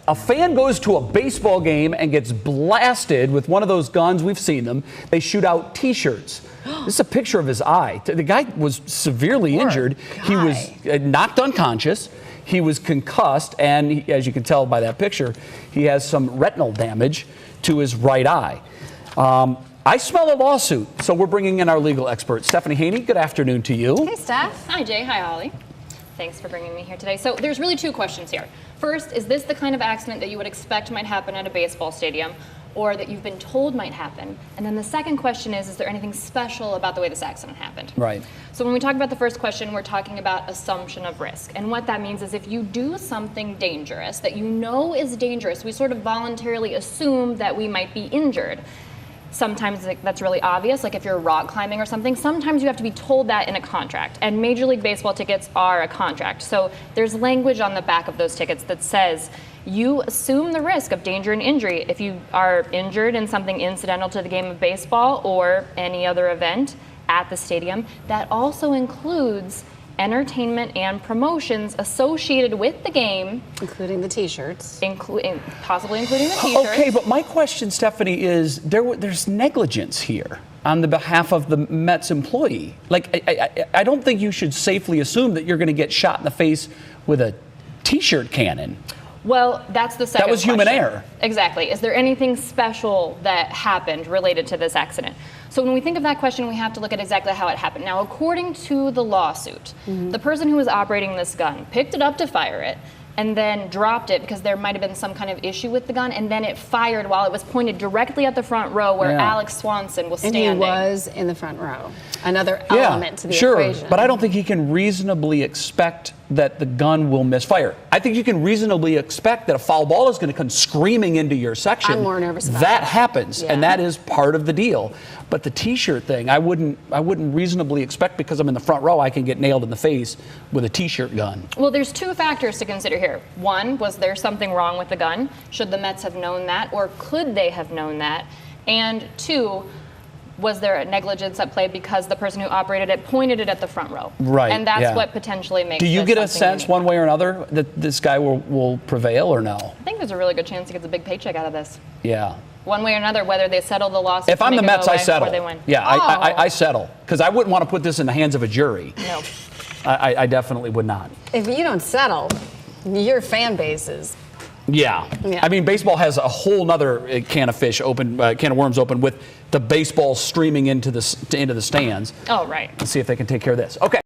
A fan goes to a baseball game and gets blasted with one of those guns. We've seen them. They shoot out T-shirts. This is a picture of his eye. The guy was severely injured. He was knocked unconscious. He was concussed, and as you can tell by that picture, he has some retinal damage to his right eye. I smell a lawsuit, so we're bringing in our legal expert, Stephanie Haney. Good afternoon to you. Hey, Steph. Hi, Jay. Hi, Holly. Thanks for bringing me here today. So there's really two questions here. First, is this the kind of accident that you would expect might happen at a baseball stadium, or that you've been told might happen? And then the second question is there anything special about the way this accident happened? Right. So when we talk about the first question, we're talking about assumption of risk. And what that means is if you do something dangerous that you know is dangerous, we sort of voluntarily assume that we might be injured. Sometimes that's really obvious, like if you're rock climbing or something. Sometimes you have to be told that in a contract, and Major League Baseball tickets are a contract. So there's language on the back of those tickets that says you assume the risk of danger and injury if you are injured in something incidental to the game of baseball or any other event at the stadium. That also includes entertainment and promotions associated with the game, including the T-shirts, possibly including the T-shirts. Okay, but my question, Stephanie, is there's negligence here on the behalf of the Mets employee. Like, I don't think you should safely assume that you're going to get shot in the face with a T-shirt cannon. Well, that's the second That was human question. error. Exactly. Is there anything special that happened related to this accident? So when we think of that question, we have to look at exactly how it happened. Now, according to the lawsuit, the person who was operating this gun picked it up to fire it and then dropped it because there might have been some kind of issue with the gun, and then it fired while it was pointed directly at the front row where Alex Swanson was standing. And he was in the front row. Another element to the equation. But I don't think he can reasonably expect that the gun will misfire. I think you can reasonably expect that a foul ball is going to come screaming into your section. I'm more nervous about that. that. Happens, and that is part of the deal. But the T-shirt thing, I wouldn't reasonably expect because I'm in the front row, I can get nailed in the face with a T-shirt gun. Well, there's two factors to consider here. One, was there something wrong with the gun? Should the Mets have known that, or could they have known that? And two, was there a negligence at play because the person who operated it pointed it at the front row? Right. And that's what potentially makes Do you this get a something sense unique. one way or another that this guy will prevail or no? I think there's a really good chance he gets a big paycheck out of this. Yeah. One way or another, whether they settle the lawsuit. If I'm the Mets, I settle. Or they win. Yeah, I settle because I wouldn't want to put this in the hands of a jury. No. I definitely would not. If you don't settle, your fan base is. Yeah. I mean, baseball has a whole nother can of worms open with the baseball streaming into the stands. Oh, right. Let's see if they can take care of this. Okay.